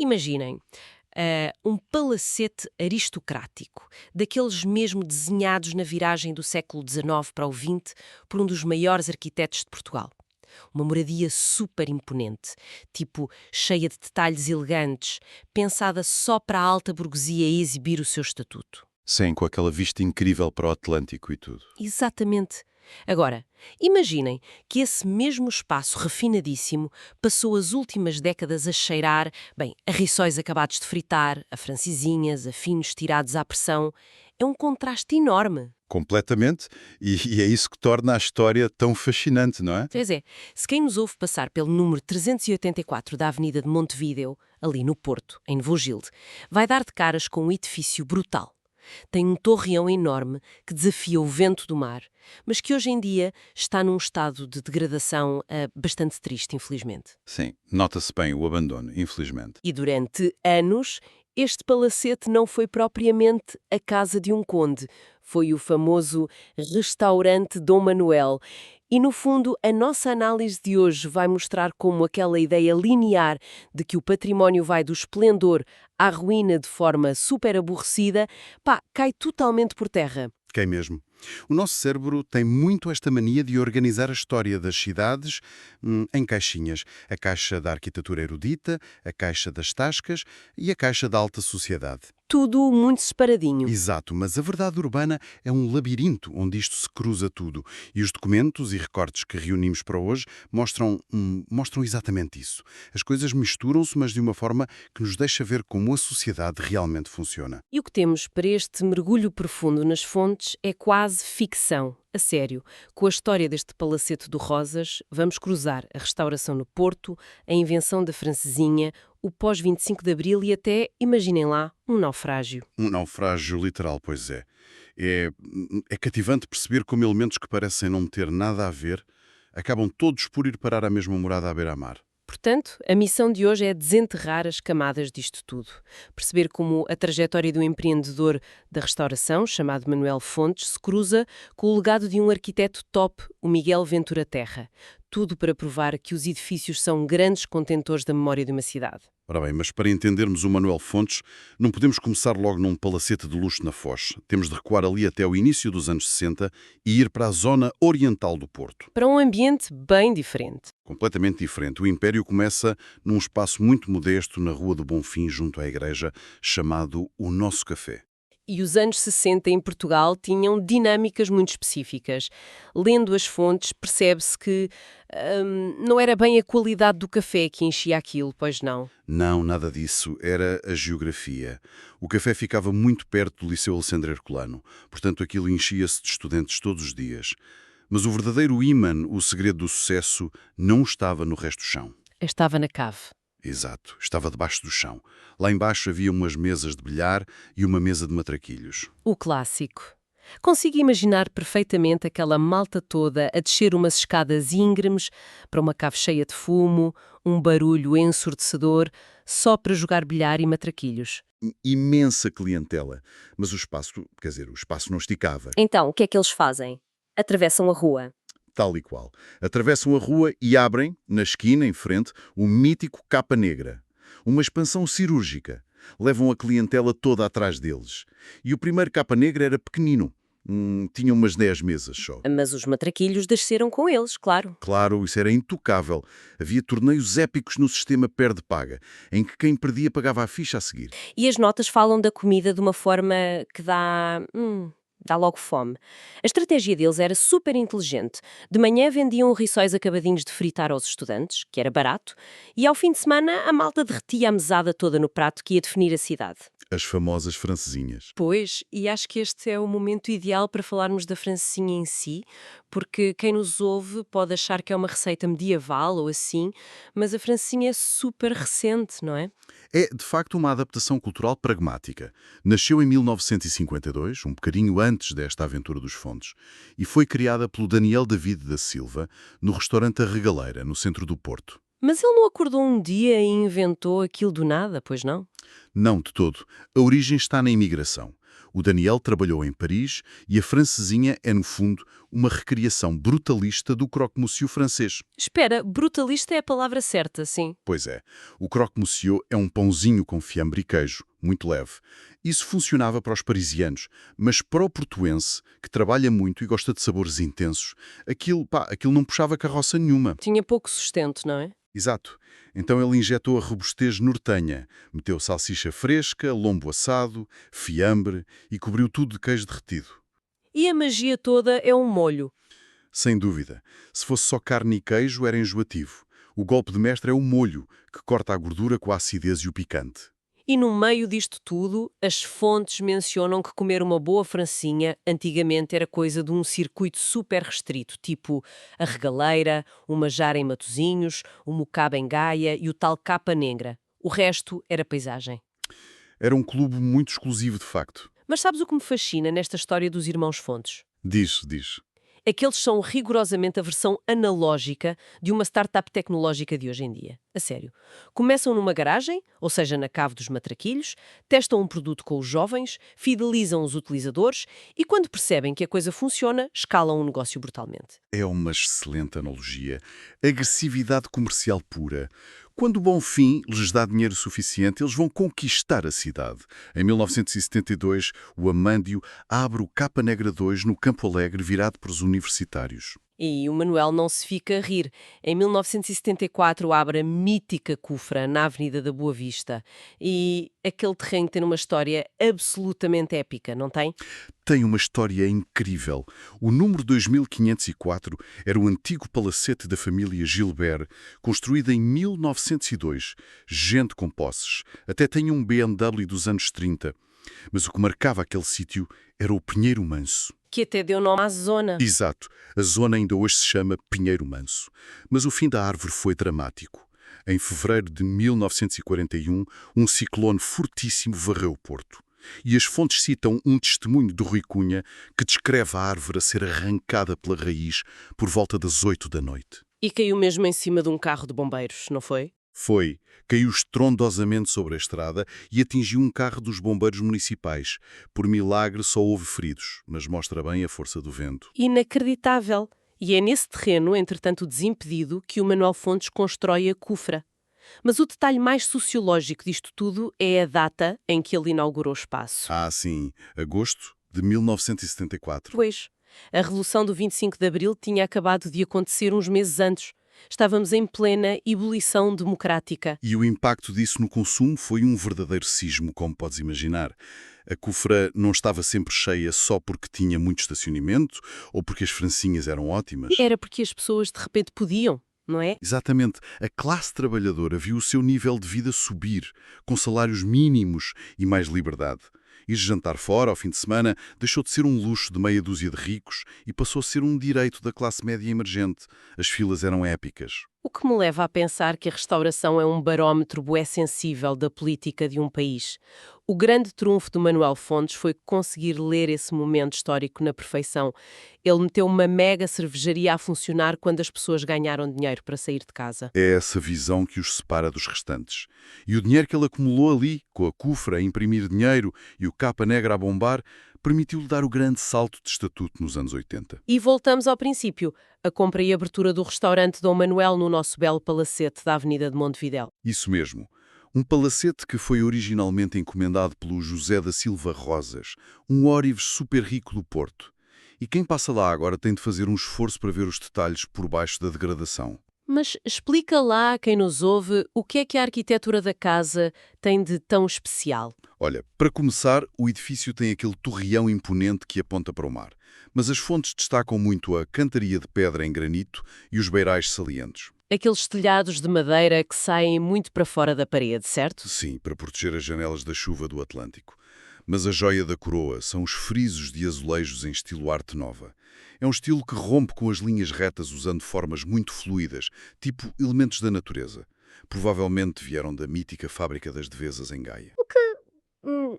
Imaginem, um palacete aristocrático, daqueles mesmo desenhados na viragem do século XIX para o XX por um dos maiores arquitetos de Portugal. Uma moradia super imponente, tipo cheia de detalhes elegantes, pensada só para a alta burguesia exibir o seu estatuto. Sim, com aquela vista incrível para o Atlântico e tudo. Exatamente. Agora, imaginem que esse mesmo espaço refinadíssimo passou as últimas décadas a cheirar, bem, a rissóis acabados de fritar, a francesinhas, a finos tirados à pressão. É um contraste enorme. Completamente, e é isso que torna a história tão fascinante, não é? Pois é, se quem nos ouve passar pelo número 384 da Avenida de Montevideo, ali no Porto, em Nevogilde, vai dar de caras com um edifício brutal. Tem um torreão enorme que desafia o vento do mar, mas que hoje em dia está num estado de degradação bastante triste, infelizmente. Sim, nota-se bem o abandono, infelizmente. E durante anos, este palacete não foi propriamente a casa de um conde, foi o famoso restaurante Dom Manuel. E, no fundo, a nossa análise de hoje vai mostrar como aquela ideia linear de que o património vai do esplendor à ruína de forma super aborrecida, cai totalmente por terra. Quem mesmo? O nosso cérebro tem muito esta mania de organizar a história das cidades em caixinhas. A caixa da arquitetura erudita, a caixa das tascas e a caixa da alta sociedade. Tudo muito separadinho. Exato, mas a verdade urbana é um labirinto onde isto se cruza tudo. E os documentos e recortes que reunimos para hoje mostram exatamente isso. As coisas misturam-se, mas de uma forma que nos deixa ver como a sociedade realmente funciona. E o que temos para este mergulho profundo nas fontes é quase ficção. A sério, com a história deste palacete do Rosas, vamos cruzar a restauração no Porto, a invenção da francesinha, o pós-25 de Abril e até, imaginem lá, um naufrágio. Um naufrágio literal, pois é. É cativante perceber como elementos que parecem não ter nada a ver acabam todos por ir parar à mesma morada à beira-mar. Portanto, a missão de hoje é desenterrar as camadas disto tudo. Perceber como a trajetória do empreendedor da restauração, chamado Manuel Fontes, se cruza com o legado de um arquiteto top, o Miguel Ventura Terra. Tudo para provar que os edifícios são grandes contentores da memória de uma cidade. Ora bem, mas para entendermos o Manuel Fontes, não podemos começar logo num palacete de luxo na Foz. Temos de recuar ali até o início dos anos 60 e ir para a zona oriental do Porto. Para um ambiente bem diferente. Completamente diferente. O Império começa num espaço muito modesto na Rua do Bonfim, junto à igreja, chamado O Nosso Café. E os anos 60 em Portugal tinham dinâmicas muito específicas. Lendo as fontes, percebe-se que não era bem a qualidade do café que enchia aquilo, pois não? Não, nada disso. Era a geografia. O café ficava muito perto do Liceu Alexandre Herculano, portanto aquilo enchia-se de estudantes todos os dias. Mas o verdadeiro ímã, o segredo do sucesso, não estava no resto do chão. Estava na cave. Exato, estava debaixo do chão. Lá embaixo havia umas mesas de bilhar e uma mesa de matraquilhos. O clássico. Consigo imaginar perfeitamente aquela malta toda a descer umas escadas íngremes para uma cave cheia de fumo, um barulho ensurdecedor, só para jogar bilhar e matraquilhos. Imensa clientela, mas o espaço não esticava. Então, o que é que eles fazem? Atravessam a rua. Tal e qual. Atravessam a rua e abrem, na esquina, em frente, o mítico Capa Negra. Uma expansão cirúrgica. Levam a clientela toda atrás deles. E o primeiro Capa Negra era pequenino. Tinha umas 10 mesas só. Mas os matraquilhos desceram com eles, claro. Claro, isso era intocável. Havia torneios épicos no sistema perde-paga, em que quem perdia pagava a ficha a seguir. E as notas falam da comida de uma forma que dá logo fome. A estratégia deles era super inteligente. De manhã vendiam rissóis acabadinhos de fritar aos estudantes, que era barato, e ao fim de semana a malta derretia a mesada toda no prato que ia definir a cidade. As famosas francesinhas. Pois, e acho que este é o momento ideal para falarmos da francesinha em si, porque quem nos ouve pode achar que é uma receita medieval ou assim, mas a francesinha é super recente, não é? É, de facto, uma adaptação cultural pragmática. Nasceu em 1952, um bocadinho antes desta aventura dos Fontes, e foi criada pelo Daniel David da Silva no restaurante A Regaleira, no centro do Porto. Mas ele não acordou um dia e inventou aquilo do nada, pois não? Não, de todo. A origem está na imigração. O Daniel trabalhou em Paris e a francesinha é, no fundo, uma recriação brutalista do croque-monsieur francês. Espera, brutalista é a palavra certa, sim. Pois é, o croque-monsieur é um pãozinho com fiambre e queijo, muito leve. Isso funcionava para os parisianos, mas para o portuense, que trabalha muito e gosta de sabores intensos, aquilo não puxava carroça nenhuma. Tinha pouco sustento, não é? Exato. Então ele injetou a robustez nortenha, meteu salsicha fresca, lombo assado, fiambre e cobriu tudo de queijo derretido. E a magia toda é um molho. Sem dúvida. Se fosse só carne e queijo, era enjoativo. O golpe de mestre é o molho, que corta a gordura com a acidez e o picante. E no meio disto tudo, as fontes mencionam que comer uma boa francesinha antigamente era coisa de um circuito super restrito, tipo a regaleira, o majar em Matosinhos, o mocaba em Gaia e o tal capa negra. O resto era paisagem. Era um clube muito exclusivo, de facto. Mas sabes o que me fascina nesta história dos irmãos Fontes? Diz. É que eles são rigorosamente a versão analógica de uma startup tecnológica de hoje em dia. A sério. Começam numa garagem, ou seja, na cave dos matraquilhos, testam um produto com os jovens, fidelizam os utilizadores e, quando percebem que a coisa funciona, escalam o negócio brutalmente. É uma excelente analogia. Agressividade comercial pura. Quando o Bom Fim lhes dá dinheiro suficiente, eles vão conquistar a cidade. Em 1972, o Amândio abre o Capa Negra 2 no Campo Alegre, virado para os universitários. E o Manuel não se fica a rir. Em 1974 abre a mítica Cufra, na Avenida da Boa Vista. E aquele terreno tem uma história absolutamente épica, não tem? Tem uma história incrível. O número 2504 era o antigo palacete da família Gilbert, construído em 1902. Gente com posses. Até tem um BMW dos anos 30. Mas o que marcava aquele sítio era o Pinheiro Manso. Que até deu nome à zona. Exato. A zona ainda hoje se chama Pinheiro Manso. Mas o fim da árvore foi dramático. Em fevereiro de 1941, um ciclone fortíssimo varreu o Porto. E as fontes citam um testemunho do Rui Cunha que descreve a árvore a ser arrancada pela raiz por volta das 8 da noite. E caiu mesmo em cima de um carro de bombeiros, não foi? Foi. Caiu estrondosamente sobre a estrada e atingiu um carro dos bombeiros municipais. Por milagre só houve feridos, mas mostra bem a força do vento. Inacreditável. E é nesse terreno, entretanto desimpedido, que o Manuel Fontes constrói a Cufra. Mas o detalhe mais sociológico disto tudo é a data em que ele inaugurou o espaço. Ah, sim. Agosto de 1974. Pois, a Revolução do 25 de Abril tinha acabado de acontecer uns meses antes. Estávamos em plena ebulição democrática. E o impacto disso no consumo foi um verdadeiro sismo, como podes imaginar. A Cufra não estava sempre cheia só porque tinha muito estacionamento ou porque as francinhas eram ótimas. Era porque as pessoas de repente podiam, não é? Exatamente. A classe trabalhadora viu o seu nível de vida subir, com salários mínimos e mais liberdade. Ir jantar fora ao fim de semana deixou de ser um luxo de meia dúzia de ricos e passou a ser um direito da classe média emergente. As filas eram épicas. O que me leva a pensar que a restauração é um barómetro bué sensível da política de um país. O grande trunfo do Manuel Fontes foi conseguir ler esse momento histórico na perfeição. Ele meteu uma mega cervejaria a funcionar quando as pessoas ganharam dinheiro para sair de casa. É essa visão que os separa dos restantes. E o dinheiro que ele acumulou ali, com a Cufra a imprimir dinheiro e o Capa Negra a bombar, permitiu-lhe dar o grande salto de estatuto nos anos 80. E voltamos ao princípio, a compra e abertura do restaurante Dom Manuel no nosso belo palacete da Avenida de Montevidéu. Isso mesmo. Um palacete que foi originalmente encomendado pelo José da Silva Rosas, um órives super rico do Porto. E quem passa lá agora tem de fazer um esforço para ver os detalhes por baixo da degradação. Mas explica lá a quem nos ouve o que é que a arquitetura da casa tem de tão especial. Olha, para começar, o edifício tem aquele torreão imponente que aponta para o mar. Mas as fontes destacam muito a cantaria de pedra em granito e os beirais salientes. Aqueles telhados de madeira que saem muito para fora da parede, certo? Sim, para proteger as janelas da chuva do Atlântico. Mas a joia da coroa são os frisos de azulejos em estilo Arte Nova. É um estilo que rompe com as linhas retas usando formas muito fluídas, tipo elementos da natureza. Provavelmente vieram da mítica fábrica das Devesas em Gaia.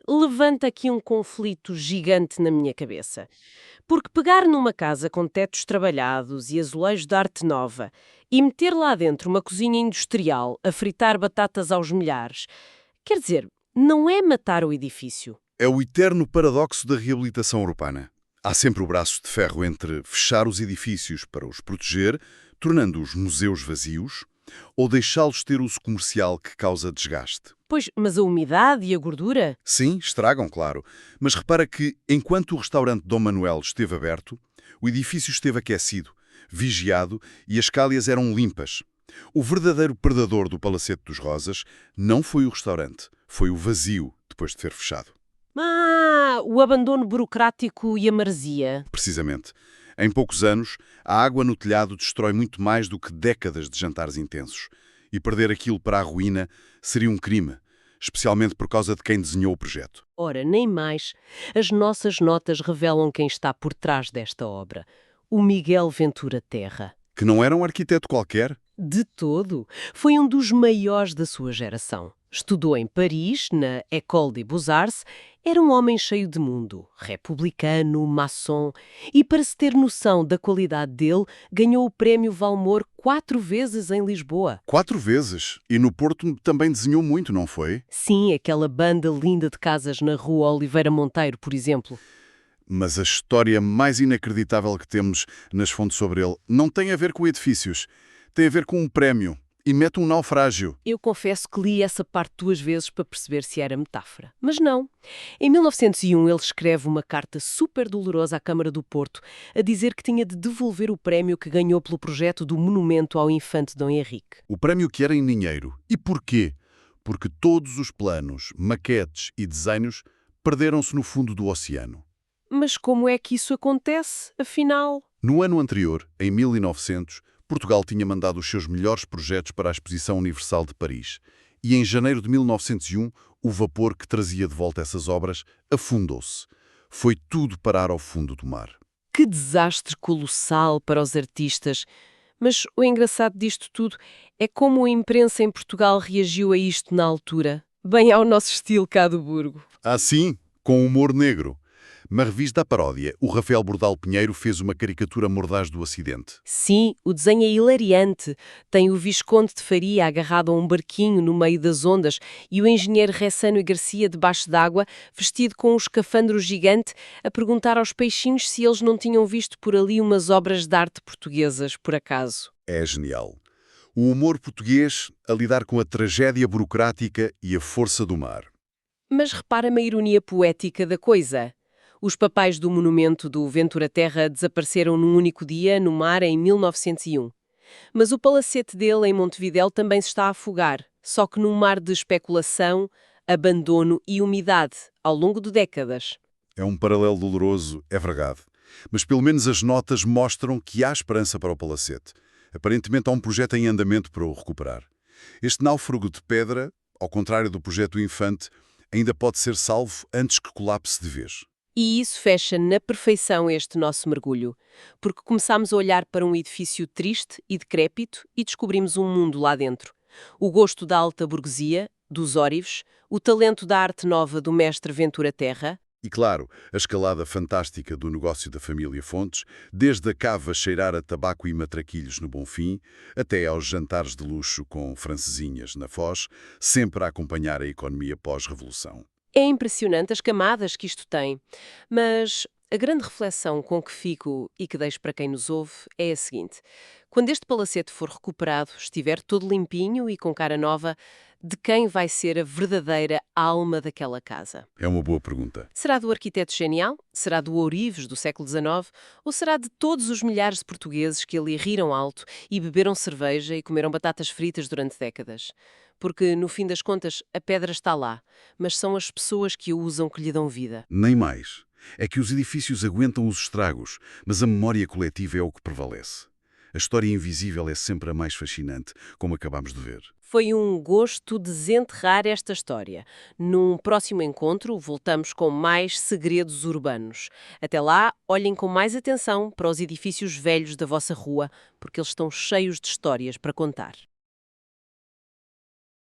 Levanta aqui um conflito gigante na minha cabeça. Porque pegar numa casa com tetos trabalhados e azulejos de arte nova e meter lá dentro uma cozinha industrial a fritar batatas aos milhares, quer dizer, não é matar o edifício, É o eterno paradoxo da reabilitação urbana. Há sempre o braço de ferro entre fechar os edifícios para os proteger, tornando-os museus vazios, ou deixá-los ter uso comercial que causa desgaste. Pois, mas a umidade e a gordura? Sim, estragam, claro. Mas repara que, enquanto o restaurante Dom Manuel esteve aberto, o edifício esteve aquecido, vigiado e as calhas eram limpas. O verdadeiro predador do Palacete dos Rosas não foi o restaurante, foi o vazio depois de ter fechado. O abandono burocrático e a maresia. Precisamente. Em poucos anos, a água no telhado destrói muito mais do que décadas de jantares intensos. E perder aquilo para a ruína seria um crime, especialmente por causa de quem desenhou o projeto. Ora, nem mais. As nossas notas revelam quem está por trás desta obra. O Miguel Ventura Terra. Que não era um arquiteto qualquer. De todo. Foi um dos maiores da sua geração. Estudou em Paris, na École des Beaux-Arts. Era um homem cheio de mundo, republicano, maçom. E para se ter noção da qualidade dele, ganhou o prémio Valmor 4 vezes em Lisboa. 4 vezes. E no Porto também desenhou muito, não foi? Sim, aquela banda linda de casas na rua Oliveira Monteiro, por exemplo. Mas a história mais inacreditável que temos nas fontes sobre ele não tem a ver com edifícios. Tem a ver com um prémio. E mete um naufrágio. Eu confesso que li essa parte 2 vezes para perceber se era metáfora. Mas não. Em 1901 ele escreve uma carta super dolorosa à Câmara do Porto a dizer que tinha de devolver o prémio que ganhou pelo projeto do monumento ao infante Dom Henrique. O prémio que era em dinheiro. E porquê? Porque todos os planos, maquetes e desenhos perderam-se no fundo do oceano. Mas como é que isso acontece, afinal? No ano anterior, em 1900, Portugal tinha mandado os seus melhores projetos para a Exposição Universal de Paris. E em janeiro de 1901, o vapor que trazia de volta essas obras afundou-se. Foi tudo parar ao fundo do mar. Que desastre colossal para os artistas. Mas o engraçado disto tudo é como a imprensa em Portugal reagiu a isto na altura. Bem ao nosso estilo cá do Burgo. Assim, com humor negro. Na revista A Paródia, o Rafael Bordal Pinheiro fez uma caricatura mordaz do acidente. Sim, o desenho é hilariante. Tem o Visconde de Faria agarrado a um barquinho no meio das ondas e o engenheiro Ressano e Garcia debaixo d'água, vestido com um escafandro gigante, a perguntar aos peixinhos se eles não tinham visto por ali umas obras de arte portuguesas, por acaso. É genial. O humor português a lidar com a tragédia burocrática e a força do mar. Mas repara-me a ironia poética da coisa. Os papéis do monumento do Ventura Terra desapareceram num único dia no mar em 1901. Mas o palacete dele em Montevidéu também se está a afogar, só que num mar de especulação, abandono e umidade, ao longo de décadas. É um paralelo doloroso, é verdade. Mas pelo menos as notas mostram que há esperança para o palacete. Aparentemente há um projeto em andamento para o recuperar. Este náufrago de pedra, ao contrário do projeto do Infante, ainda pode ser salvo antes que colapse de vez. E isso fecha na perfeição este nosso mergulho, porque começámos a olhar para um edifício triste e decrépito e descobrimos um mundo lá dentro. O gosto da alta burguesia, dos órivos, o talento da arte nova do mestre Ventura Terra. E claro, a escalada fantástica do negócio da família Fontes, desde a cava cheirar a tabaco e matraquilhos no Bonfim, até aos jantares de luxo com francesinhas na Foz, sempre a acompanhar a economia pós-revolução. É impressionante as camadas que isto tem, mas a grande reflexão com que fico e que deixo para quem nos ouve é a seguinte. Quando este palacete for recuperado, estiver todo limpinho e com cara nova, de quem vai ser a verdadeira alma daquela casa? É uma boa pergunta. Será do arquiteto genial? Será do ourives do século XIX? Ou será de todos os milhares de portugueses que ali riram alto e beberam cerveja e comeram batatas fritas durante décadas? Porque, no fim das contas, a pedra está lá, mas são as pessoas que a usam que lhe dão vida. Nem mais. É que os edifícios aguentam os estragos, mas a memória coletiva é o que prevalece. A história invisível é sempre a mais fascinante, como acabamos de ver. Foi um gosto desenterrar esta história. Num próximo encontro, voltamos com mais segredos urbanos. Até lá, olhem com mais atenção para os edifícios velhos da vossa rua, porque eles estão cheios de histórias para contar.